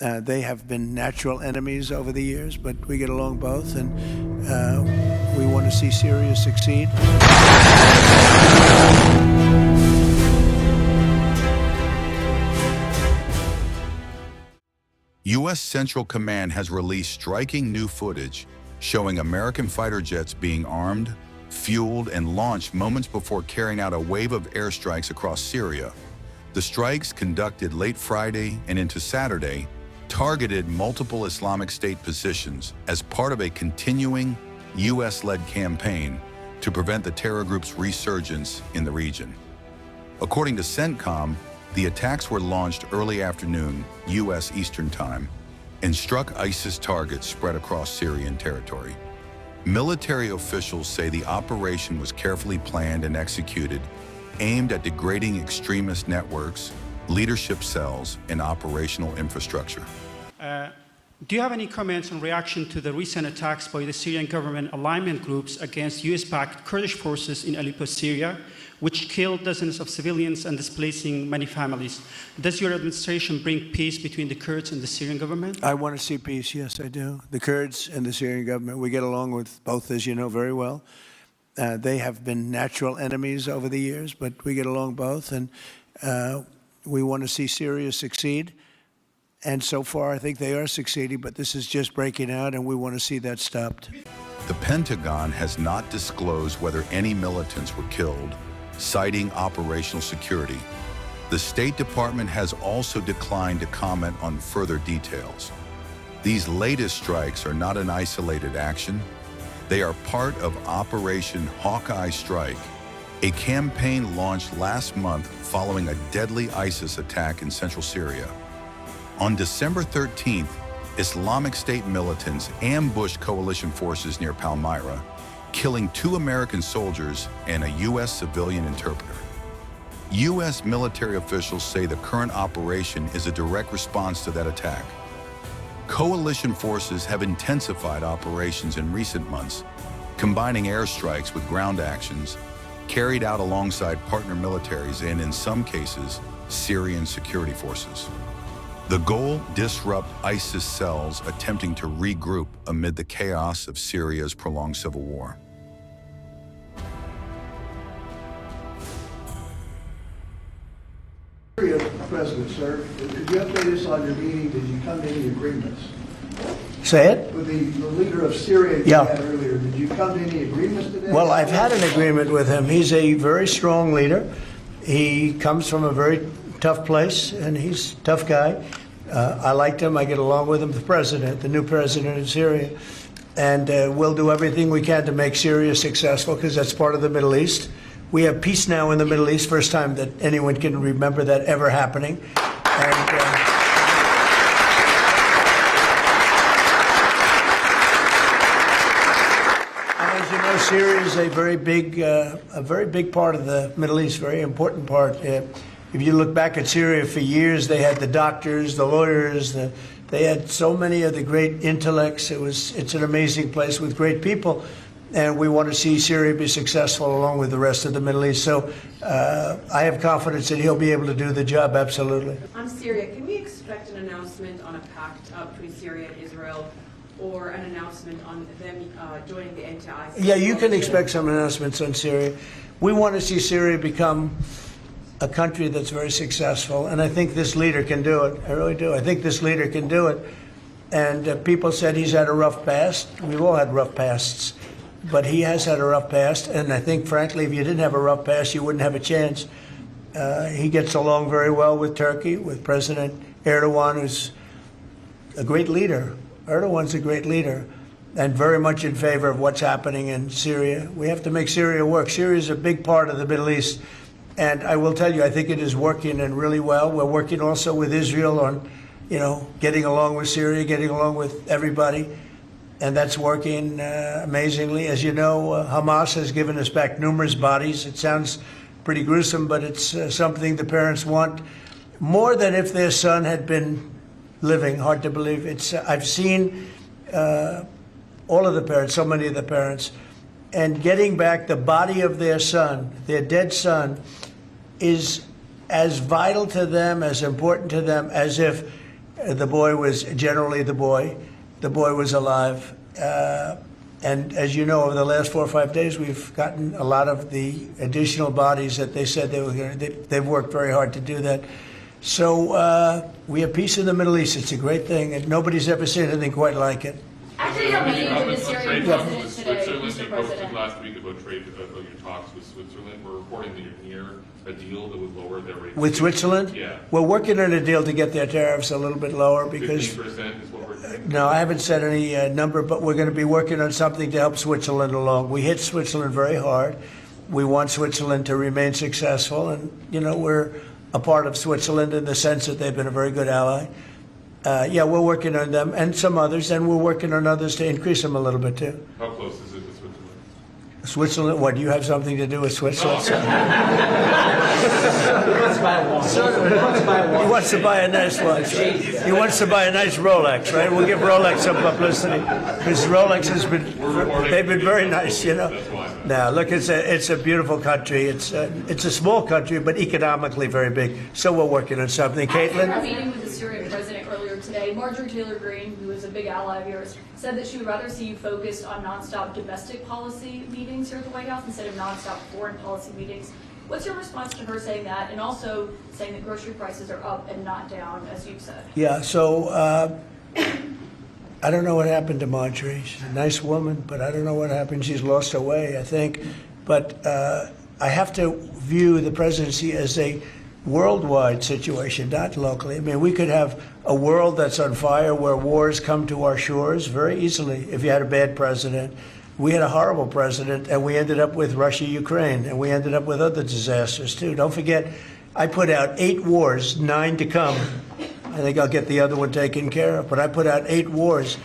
They have been natural enemies over the years, but we get along both, and we want to see Syria succeed. U.S. Central Command has released striking new footage showing American fighter jets being armed, fueled, and launched moments before carrying out a wave of airstrikes across Syria. The strikes, conducted late Friday and into Saturday, targeted multiple Islamic State positions as part of a continuing U.S.-led campaign to prevent the terror group's resurgence in the region. According to CENTCOM, the attacks were launched early afternoon, U.S. Eastern Time, and struck ISIS targets spread across Syrian territory. Military officials say the operation was carefully planned and executed, aimed at degrading extremist networks, leadership cells, and operational infrastructure. Do you have any comments on reaction to the recent attacks by the Syrian government alignment groups against US-backed Kurdish forces in Aleppo, Syria, which killed dozens of civilians and displacing many families? Does your administration bring peace between the Kurds and the Syrian government? I want to see peace, yes, I do. The Kurds and the Syrian government, we get along with both, as you know very well. They have been natural enemies over the years, but we get along both, and we want to see Syria succeed. And so far, I think they are succeeding, but this is just breaking out, and we want to see that stopped. The Pentagon has not disclosed whether any militants were killed, citing operational security. The State Department has also declined to comment on further details. These latest strikes are not an isolated action. They are part of Operation Hawkeye Strike, a campaign launched last month following a deadly ISIS attack in central Syria. On December 13th, Islamic State militants ambushed coalition forces near Palmyra, killing 2 American soldiers and a U.S. civilian interpreter. U.S. military officials say the current operation is a direct response to that attack. Coalition forces have intensified operations in recent months, combining airstrikes with ground actions, carried out alongside partner militaries and, in some cases, Syrian security forces. The goal: disrupt ISIS cells attempting to regroup amid the chaos of Syria's prolonged civil war. President, sir, could you update us on your meeting? Did you come to any agreements? Say it? With the leader of Syria you had earlier, did you come to any agreements today? Well, I've had an agreement with him. He's a very strong leader. He comes from a very tough place, and he's a tough guy. I liked him. I get along with him, the president, the new president of Syria. And we'll do everything we can to make Syria successful, because that's part of the Middle East. We have peace now in the Middle East, first time that anyone can remember that ever happening. And as you know, Syria is a very big part of the Middle East, very important part. If you look back at Syria, for years they had the doctors, the lawyers, they had so many of the great intellects. It's an amazing place with great people, and we want to see Syria be successful along with the rest of the Middle East. So I have confidence that he'll be able to do the job, absolutely. On Syria, can we expect an announcement on a pact between Syria and Israel, or an announcement on them joining the anti-ISIS? Yeah, you can expect some announcements on Syria. We want to see Syria become a country that's very successful, and I think this leader can do it. I really do. I think this leader can do it. And people said he's had a rough past. We've all had rough pasts, but he has had a rough past, and I think, frankly, if you didn't have a rough past, you wouldn't have a chance. He gets along very well with Turkey, with President Erdogan, who's a great leader. Erdogan's a great leader, and very much in favor of what's happening in Syria. We have to make Syria work. Syria is a big part of the Middle East. And I will tell you, I think it is working, and really well. We're working also with Israel on, getting along with Syria, getting along with everybody. And that's working amazingly. As you know, Hamas has given us back numerous bodies. It sounds pretty gruesome, but it's something the parents want more than if their son had been living. Hard to believe. I've seen all of the parents, so many of the parents, and getting back the body of their son, their dead son, is as vital to them, as important to them, as if The boy was generally the boy. The boy was alive. And as you know, over the last 4 or 5 days, we've gotten a lot of the additional bodies that they said they were going to. They've worked very hard to do that. So we have peace in the Middle East. It's a great thing, and nobody's ever seen anything quite like it. After your meeting with the Syrian president today, Switzerland, Mr. you posted President. last week about your talks with Switzerland. We're reporting that you're near a deal that would lower their rate. With Switzerland? Yeah. We're working on a deal to get their tariffs a little bit lower because. 15% is what we're doing. No, I haven't said any number, but we're going to be working on something to help Switzerland along. We hit Switzerland very hard. We want Switzerland to remain successful, and we're a part of Switzerland in the sense that they've been a very good ally. Yeah, we're working on them and some others, and we're working on others to increase them a little bit too. How close is it to Switzerland? Switzerland? What? Do you have something to do with Switzerland? He wants to buy a nice watch. He wants to buy a nice Rolex, right? We'll give Rolex some publicity because Rolex has been—they've been very nice, Now, look, it's a beautiful country. It's a small country, but economically very big. So we're working on something. After Caitlin? our meeting with the Syrian president earlier today, Marjorie Taylor Greene, who is a big ally of yours, said that she would rather see you focused on nonstop domestic policy meetings here at the White House instead of nonstop foreign policy meetings. What's your response to her saying that, and also saying that grocery prices are up and not down, as you've said? Yeah, so I don't know what happened to Marjorie. She's a nice woman, but I don't know what happened. She's lost her way, I think. But I have to view the presidency as a worldwide situation, not locally. I mean, we could have a world that's on fire where wars come to our shores very easily if you had a bad president. We had a horrible president, and we ended up with Russia, Ukraine, and we ended up with other disasters, too. Don't forget, I put out 8 wars, 9 to come. I think I'll get the other one taken care of, but I put out 8 wars.